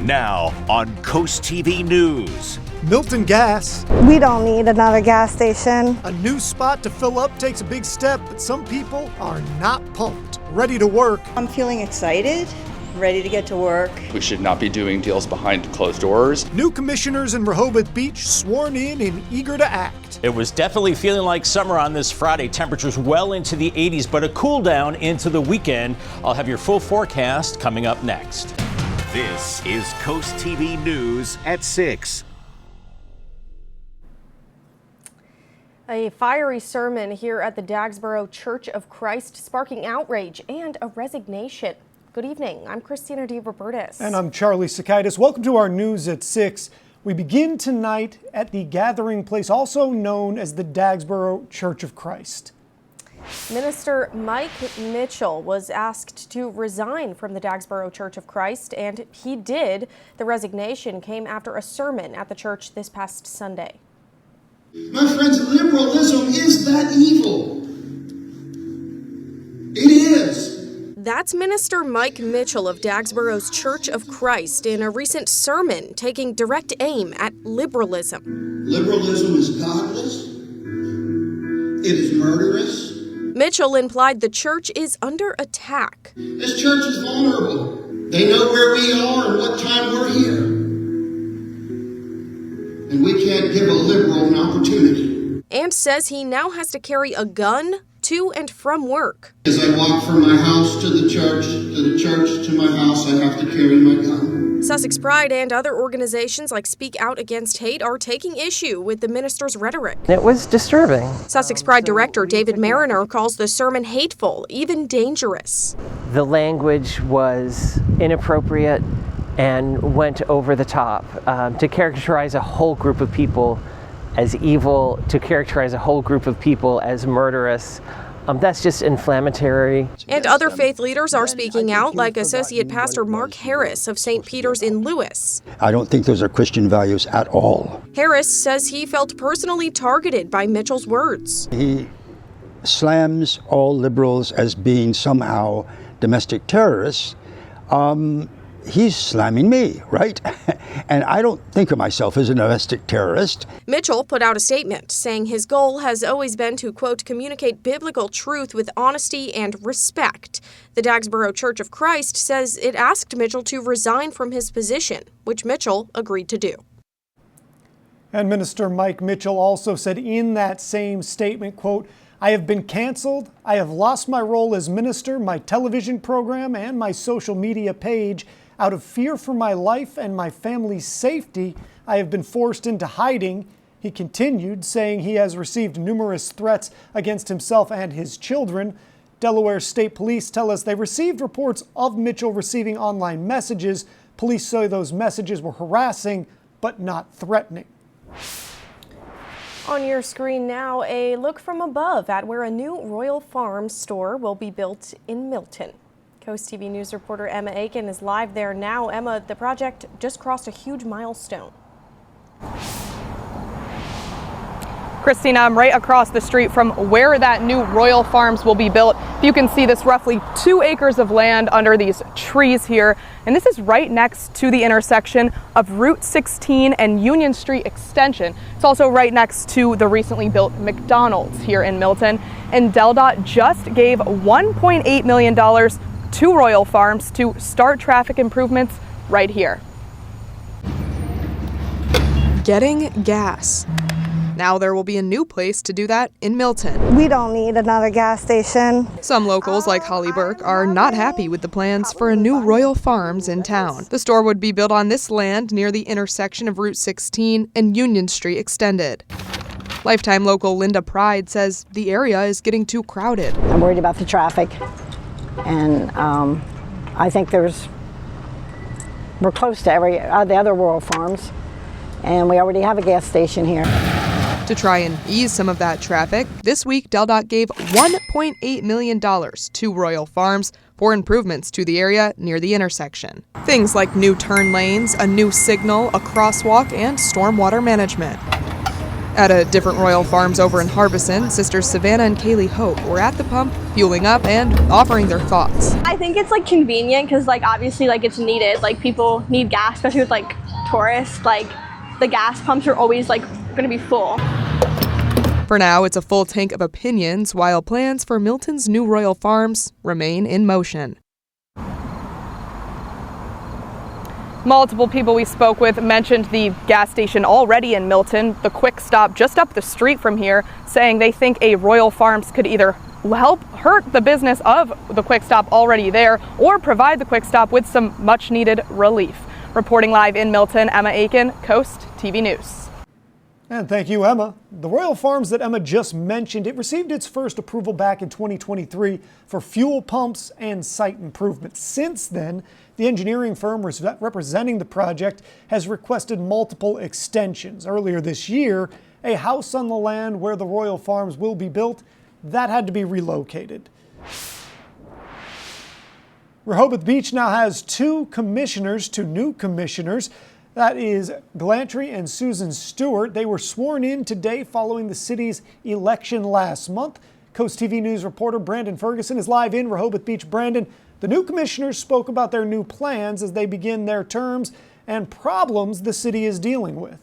Now on CoastTV News. Milton Gas. We don't need another gas station. A new spot to fill up takes a big step, but some people are not pumped. Ready to work. I'm feeling excited, ready to get to work. We should not be doing deals behind closed doors. New commissioners in Rehoboth Beach sworn in and eager to act. It was definitely feeling like summer on this Friday. Temperatures well into the 80s, but a cool down into the weekend. I'll have your full forecast coming up next. This is CoastTV News at 6. A fiery sermon here at the Dagsboro Church of Christ sparking outrage and a resignation. Good evening. I'm Christina DeRobertis. And I'm Charlie Sakaitis. Welcome to our News at 6. We begin tonight at the gathering place, also known as the Dagsboro Church of Christ. Minister Mike Mitchell was asked to resign from the Dagsboro Church of Christ, and he did. The resignation came after a sermon at the church this past Sunday. My friends, liberalism is that evil. It is. That's Minister Mike Mitchell of Dagsboro's Church of Christ in a recent sermon taking direct aim at liberalism. Liberalism is godless. It is murderous. Mitchell implied the church is under attack. This church is vulnerable. They know where we are and what time we're here. And we can't give a liberal an opportunity. And says he now has to carry a gun to and from work. As I walk from my house to the church to my house, I have to carry my gun. Sussex Pride and other organizations like Speak Out Against Hate are taking issue with the minister's rhetoric. It was disturbing. Sussex Pride director David Mariner calls the sermon hateful, even dangerous. The language was inappropriate and went over the top to characterize a whole group of people as evil, to characterize a whole group of people as murderous. That's just inflammatory. And other faith leaders are speaking out, like Associate Pastor Mark Harris of St. Peter's in Lewis. I don't think those are Christian values at all. Harris says he felt personally targeted by Mitchell's words. He slams all liberals as being somehow domestic terrorists. He's slamming me, right? And I don't think of myself as a domestic terrorist. Mitchell put out a statement saying his goal has always been to, quote, communicate biblical truth with honesty and respect. The Dagsboro Church of Christ says it asked Mitchell to resign from his position, which Mitchell agreed to do. And Minister Mike Mitchell also said in that same statement, quote, I have been canceled. I have lost my role as minister, my television program, and my social media page. Out of fear for my life and my family's safety, I have been forced into hiding. He continued, saying he has received numerous threats against himself and his children. Delaware State Police tell us they received reports of Mitchell receiving online messages. Police say those messages were harassing, but not threatening. On your screen now, a look from above at where a new Royal Farms store will be built in Milton. CoastTV News reporter Emma Aiken is live there now. Emma, the project just crossed a huge milestone. Christina, I'm right across the street from where that new Royal Farms will be built. You can see this roughly 2 acres of land under these trees here. And this is right next to the intersection of Route 16 and Union Street Extension. It's also right next to the recently built McDonald's here in Milton. And DelDOT just gave $1.8 million to Royal Farms to start traffic improvements right here. Getting gas. Now there will be a new place to do that in Milton. We don't need another gas station. Some locals like Holly Burke are not happy with the plans for a new Royal Farms in town. The store would be built on this land near the intersection of Route 16 and Union Street Extended. Lifetime local Linda Pride says the area is getting too crowded. I'm worried about the traffic, and I think we're close to the other Royal Farms, and we already have a gas station here. To try and ease some of that traffic, this week DelDOT gave $1.8 million to Royal Farms for improvements to the area near the intersection. Things like new turn lanes, a new signal, a crosswalk, and stormwater management. At a different Royal Farms over in Harbison, sisters Savannah and Kaylee Hope were at the pump, fueling up and offering their thoughts. I think it's like convenient because like obviously like it's needed. Like people need gas, especially with like tourists. Like the gas pumps are always like going to be full. For now, it's a full tank of opinions, while plans for Milton's new Royal Farms remain in motion. Multiple people we spoke with mentioned the gas station already in Milton, the Quick Stop just up the street from here, saying they think a Royal Farms could either help hurt the business of the Quick Stop already there or provide the Quick Stop with some much needed relief. Reporting live in Milton, Emma Aiken, Coast TV News. And thank you, Emma. The Royal Farms that Emma just mentioned, it received its first approval back in 2023 for fuel pumps and site improvements. Since then, the engineering firm representing the project has requested multiple extensions. Earlier this year, a house on the land where the Royal Farms will be built, that had to be relocated. Rehoboth Beach now has two new commissioners. That is Galantry and Susan Stewart. They were sworn in today following the city's election last month. Coast TV News reporter Brandon Ferguson is live in Rehoboth Beach. Brandon, the new commissioners spoke about their new plans as they begin their terms and problems the city is dealing with.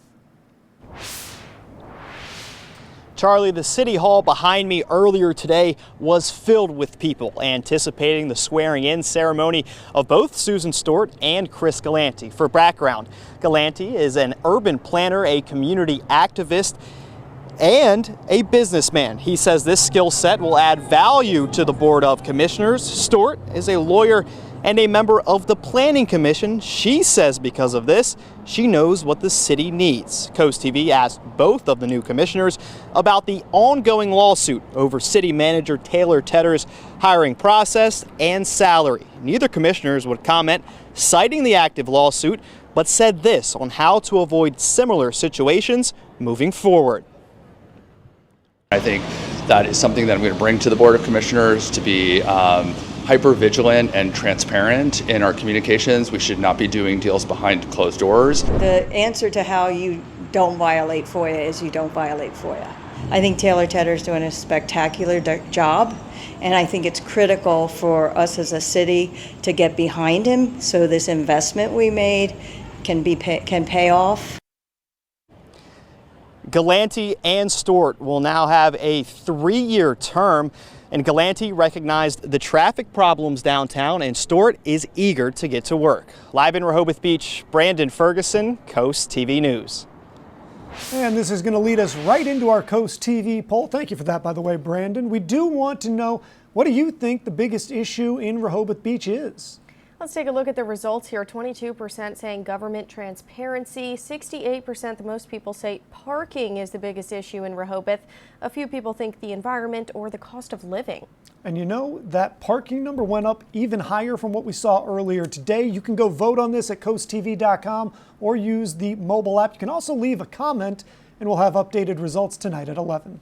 Charlie, the city hall behind me earlier today was filled with people anticipating the swearing-in ceremony of both Susan Stewart and Chris Galantry. For background, Galantry is an urban planner, a community activist, and a businessman. He says this skill set will add value to the Board of Commissioners. Stewart is a lawyer and a member of the Planning Commission. She says because of this, she knows what the city needs. Coast TV asked both of the new commissioners about the ongoing lawsuit over city manager Taylor Tedder's hiring process and salary. Neither commissioners would comment, citing the active lawsuit, but said this on how to avoid similar situations moving forward. I think that is something that I'm going to bring to the Board of Commissioners to be hyper vigilant and transparent in our communications. We should not be doing deals behind closed doors. The answer to how you don't violate FOIA is you don't violate FOIA. I think Taylor Tedder's doing a spectacular job, and I think it's critical for us as a city to get behind him so this investment we made can pay off. Galantry and Stewart will now have a 3-year term, and Galantry recognized the traffic problems downtown, and Stewart is eager to get to work. Live in Rehoboth Beach, Brandon Ferguson, Coast TV News. And this is going to lead us right into our Coast TV poll. Thank you for that, by the way, Brandon. We do want to know, what do you think the biggest issue in Rehoboth Beach is? Let's take a look at the results here. 22% saying government transparency. 68% the most people say parking is the biggest issue in Rehoboth. A few people think the environment or the cost of living. And you know, that parking number went up even higher from what we saw earlier today. You can go vote on this at coasttv.com or use the mobile app. You can also leave a comment, and we'll have updated results tonight at 11.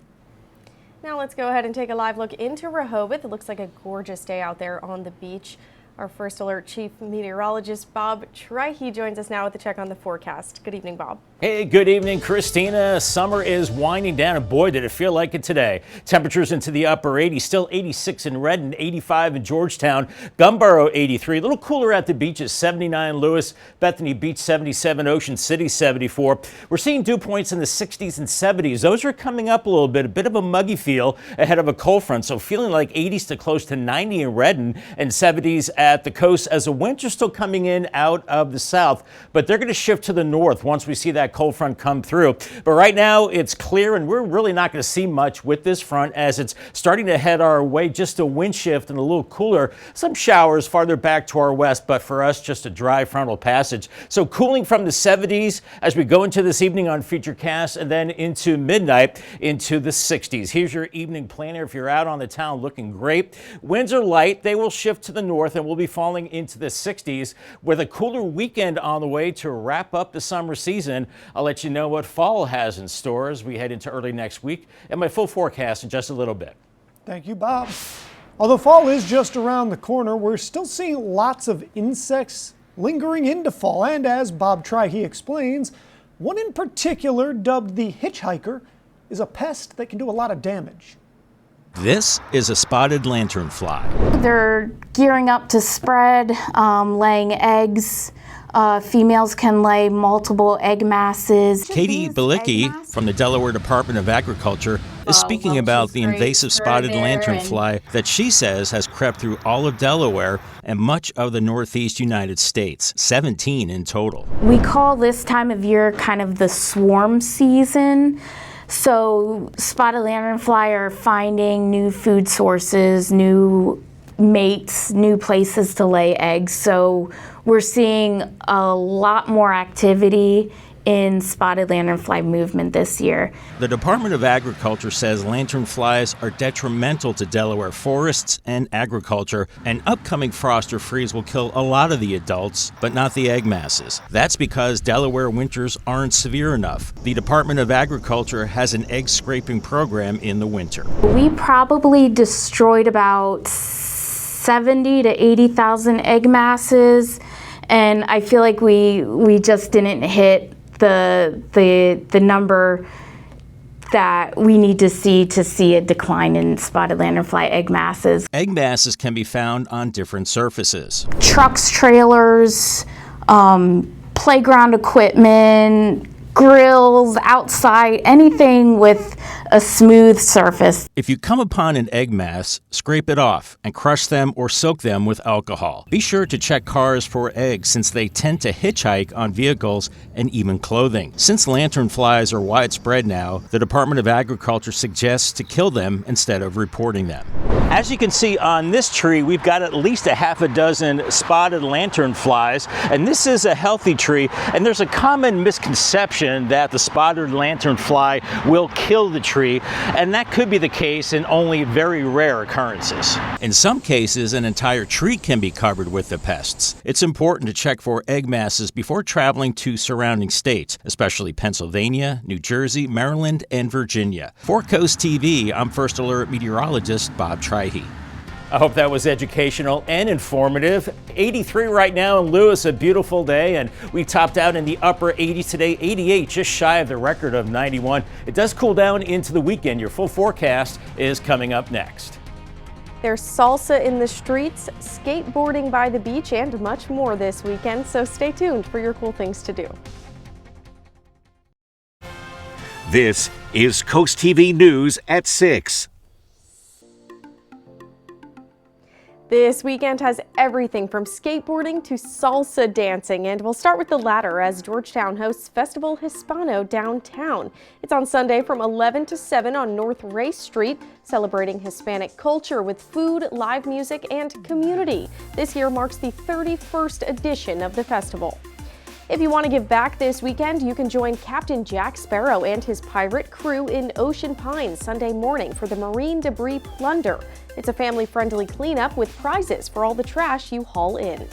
Now let's go ahead and take a live look into Rehoboth. It looks like a gorgeous day out there on the beach. Our First Alert Chief Meteorologist Bob Trihey joins us now with a check on the forecast. Good evening, Bob. Hey, good evening, Christina. Summer is winding down, and boy, did it feel like it today. Temperatures into the upper 80s, still 86 in Redden, 85 in Georgetown, Gumboro 83. A little cooler at the beaches, 79 Lewis, Bethany Beach 77, Ocean City 74. We're seeing dew points in the 60s and 70s. Those are coming up a bit of a muggy feel ahead of a cold front, so feeling like 80s to close to 90 in Redden and 70s at the coast as the wind's still coming in out of the south, but they're going to shift to the north once we see that cold front come through. But right now it's clear, and we're really not going to see much with this front as it's starting to head our way. Just a wind shift and a little cooler. Some showers farther back to our west, but for us just a dry frontal passage. So cooling from the 70s as we go into this evening on Futurecast, and then into midnight into the 60s. Here's your evening planner if you're out on the town, looking great. Winds are light. They will shift to the north and we'll be falling into the 60s with a cooler weekend on the way to wrap up the summer season. I'll let you know what fall has in store as we head into early next week and my full forecast in just a little bit. Thank you, Bob. Although fall is just around the corner, we're still seeing lots of insects lingering into fall. And as Bob Trihey explains, one in particular, dubbed the hitchhiker, is a pest that can do a lot of damage. This is a spotted lanternfly. They're gearing up to spread, laying eggs. Females can lay multiple egg masses. Katie Balicki from the Delaware Department of Agriculture is speaking about the invasive spotted lanternfly that she says has crept through all of Delaware and much of the Northeast United States, 17 in total. We call this time of year kind of the swarm season. So spotted lanternfly are finding new food sources, new mates, new places to lay eggs. So we're seeing a lot more activity in spotted lanternfly movement this year. The Department of Agriculture says lanternflies are detrimental to Delaware forests and agriculture, and upcoming frost or freeze will kill a lot of the adults, but not the egg masses. That's because Delaware winters aren't severe enough. The Department of Agriculture has an egg scraping program in the winter. We probably destroyed about 70 to 80,000 egg masses, and I feel like we just didn't hit the number that we need to see a decline in spotted lanternfly egg masses. Egg masses can be found on different surfaces. Trucks, trailers, playground equipment, grills, outside, anything with a smooth surface. If you come upon an egg mass, scrape it off and crush them or soak them with alcohol. Be sure to check cars for eggs since they tend to hitchhike on vehicles and even clothing. Since lanternflies are widespread now, the Department of Agriculture suggests to kill them instead of reporting them. As you can see on this tree, we've got at least a half a dozen spotted lanternflies, and this is a healthy tree, and there's a common misconception that the spotted lanternfly will kill the tree, and that could be the case in only very rare occurrences. In some cases, an entire tree can be covered with the pests. It's important to check for egg masses before traveling to surrounding states, especially Pennsylvania, New Jersey, Maryland, and Virginia. For Coast TV, I'm First Alert meteorologist Bob Trihey. I hope that was educational and informative. 83 right now in Lewis, a beautiful day, and we topped out in the upper 80s today, 88 just shy of the record of 91. It does cool down into the weekend. Your full forecast is coming up next. There's salsa in the streets, skateboarding by the beach, and much more this weekend, so stay tuned for your cool things to do. This is Coast TV News at 6. This weekend has everything from skateboarding to salsa dancing, and we'll start with the latter as Georgetown hosts Festival Hispano downtown. It's on Sunday from 11 to 7 on North Race Street, celebrating Hispanic culture with food, live music, and community. This year marks the 31st edition of the festival. If you want to give back this weekend, you can join Captain Jack Sparrow and his pirate crew in Ocean Pines Sunday morning for the Marine Debris Plunder. It's a family-friendly cleanup with prizes for all the trash you haul in.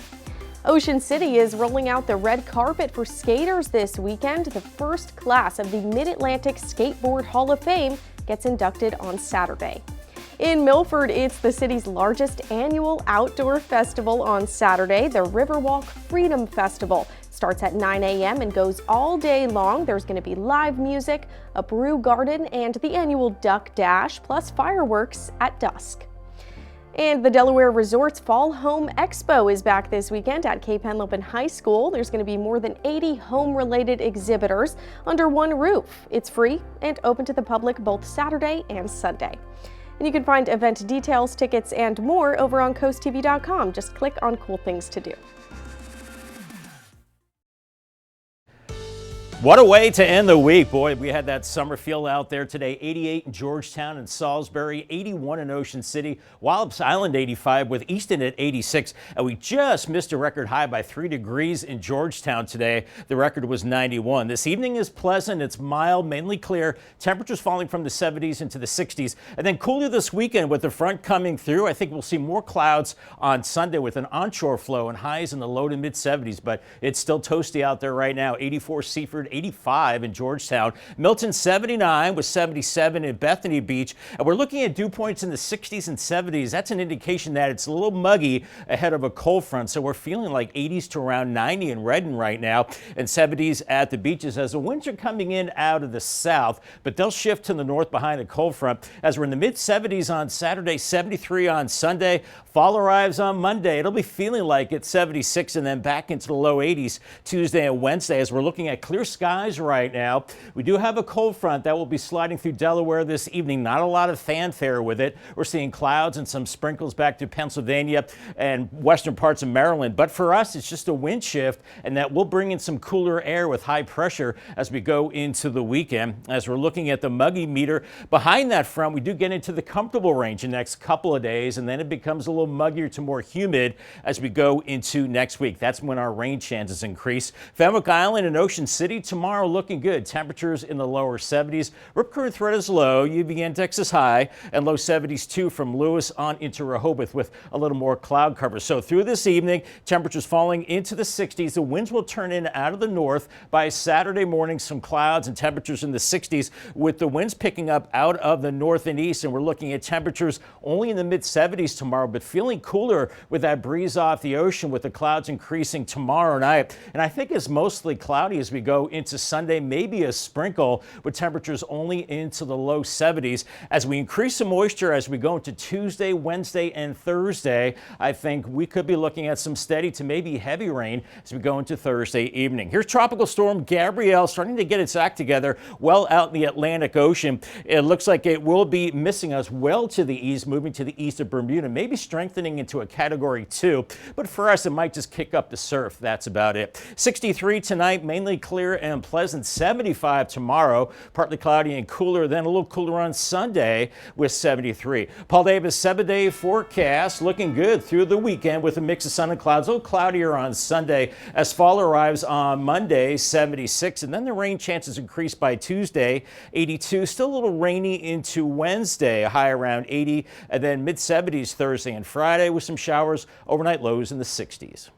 Ocean City is rolling out the red carpet for skaters this weekend. The first class of the Mid-Atlantic Skateboard Hall of Fame gets inducted on Saturday. In Milford, it's the city's largest annual outdoor festival on Saturday, the Riverwalk Freedom Festival. Starts at 9 a.m. and goes all day long. There's going to be live music, a brew garden, and the annual Duck Dash, plus fireworks at dusk. And the Delaware Resort's Fall Home Expo is back this weekend at Cape Henlopen High School. There's going to be more than 80 home-related exhibitors under one roof. It's free and open to the public both Saturday and Sunday. And you can find event details, tickets, and more over on CoastTV.com. Just click on Cool Things to Do. What a way to end the week. Boy, we had that summer feel out there today. 88 in Georgetown and Salisbury, 81 in Ocean City, Wallops Island 85 with Easton at 86. And we just missed a record high by 3 degrees in Georgetown today. The record was 91. This evening is pleasant. It's mild, mainly clear. Temperatures falling from the 70s into the 60s. And then cooler this weekend with the front coming through. I think we'll see more clouds on Sunday with an onshore flow and highs in the low to mid 70s. But it's still toasty out there right now. 84 Seaford, 85 in Georgetown. Milton 79 with 77 in Bethany Beach. And we're looking at dew points in the 60s and 70s. That's an indication that it's a little muggy ahead of a cold front. So we're feeling like 80s to around 90 in Redden right now, and 70s at the beaches as the winds are coming in out of the south, but they'll shift to the north behind the cold front as we're in the mid 70s on Saturday, 73 on Sunday. Fall arrives on Monday. It'll be feeling like it's 76 and then back into the low 80s Tuesday and Wednesday as we're looking at clear skies right now. We do have a cold front that will be sliding through Delaware this evening. Not a lot of fanfare with it. We're seeing clouds and some sprinkles back to Pennsylvania and western parts of Maryland. But for us, it's just a wind shift, and that will bring in some cooler air with high pressure as we go into the weekend. As we're looking at the muggy meter behind that front, we do get into the comfortable range the next couple of days, and then it becomes a little muggier to more humid as we go into next week. That's when our rain chances increase. Fenwick Island and Ocean City tomorrow looking good. Temperatures in the lower 70s. Rip Current threat is low. UV index is high, and low 70s too from Lewis on into Rehoboth with a little more cloud cover. So through this evening, temperatures falling into the 60s. The winds will turn in out of the north by Saturday morning. Some clouds and temperatures in the 60s with the winds picking up out of the north and east. And we're looking at temperatures only in the mid 70s tomorrow, but feeling cooler with that breeze off the ocean with the clouds increasing tomorrow night. And I think it's mostly cloudy as we go into Sunday, maybe a sprinkle with temperatures only into the low 70s. As we increase the moisture as we go into Tuesday, Wednesday, and Thursday, I think we could be looking at some steady to maybe heavy rain as we go into Thursday evening. Here's Tropical Storm Gabrielle starting to get its act together well out in the Atlantic Ocean. It looks like it will be missing us well to the east, moving to the east of Bermuda, maybe strengthening into a Category 2. But for us, it might just kick up the surf. That's about it. 63 tonight, mainly clear and pleasant. 75 tomorrow, partly cloudy and cooler, then a little cooler on Sunday with 73. Paul Davis 7-day forecast looking good through the weekend with a mix of sun and clouds. A little cloudier on Sunday as fall arrives on Monday, 76, and then the rain chances increase by Tuesday, 82. Still a little rainy into Wednesday, a high around 80, and then mid 70s Thursday and Friday with some showers, overnight lows in the 60s.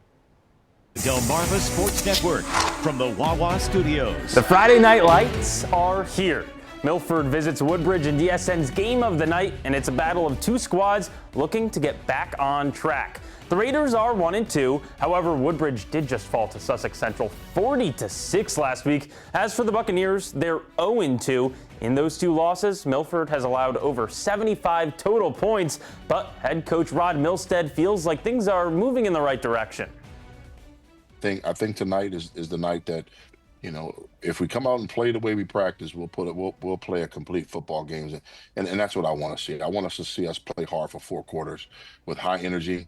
Delmarva Sports Network from the Wawa Studios. The Friday night lights are here. Milford visits Woodbridge in DSN's game of the night, and it's a battle of two squads looking to get back on track. The Raiders are 1-2. However, Woodbridge did just fall to Sussex Central 40-6 last week. As for the Buccaneers, they're 0-2. In those two losses, Milford has allowed over 75 total points, but head coach Rod Milstead feels like things are moving in the right direction. I think tonight is the night that, you know, if we come out and play the way we practice, we'll play a complete football game, and that's what I want to see. I want us to see us play hard for 4 quarters with high energy,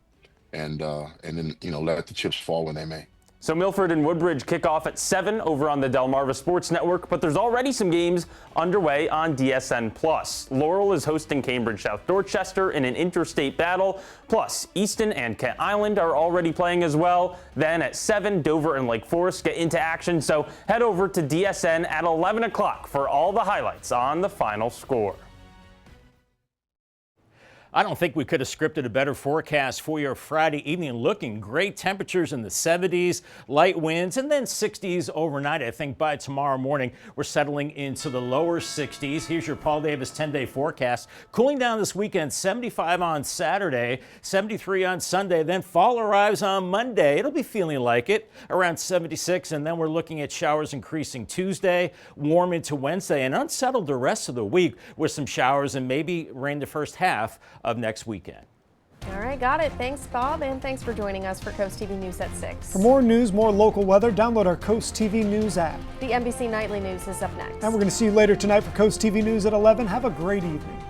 and then, you know, let the chips fall when they may. So Milford and Woodbridge kick off at 7 over on the Delmarva Sports Network, but there's already some games underway on DSN+. Laurel is hosting Cambridge South Dorchester in an interstate battle, plus Easton and Kent Island are already playing as well. Then at 7, Dover and Lake Forest get into action, so head over to DSN at 11 o'clock for all the highlights on the final score. I don't think we could have scripted a better forecast for your Friday evening. Looking great. Temperatures in the 70s, light winds, and then 60s overnight. I think by tomorrow morning, we're settling into the lower 60s. Here's your Paul Davis 10-day forecast. Cooling down this weekend, 75 on Saturday, 73 on Sunday. Then fall arrives on Monday. It'll be feeling like it, around 76. And then we're looking at showers increasing Tuesday, warm into Wednesday, and unsettled the rest of the week with some showers and maybe rain the first half of next weekend. All right, got it. Thanks, Bob, and thanks for joining us for Coast TV News at 6. For more news, more local weather, download our Coast TV News app. The NBC Nightly News is up next. And we're going to see you later tonight for Coast TV News at 11. Have a great evening.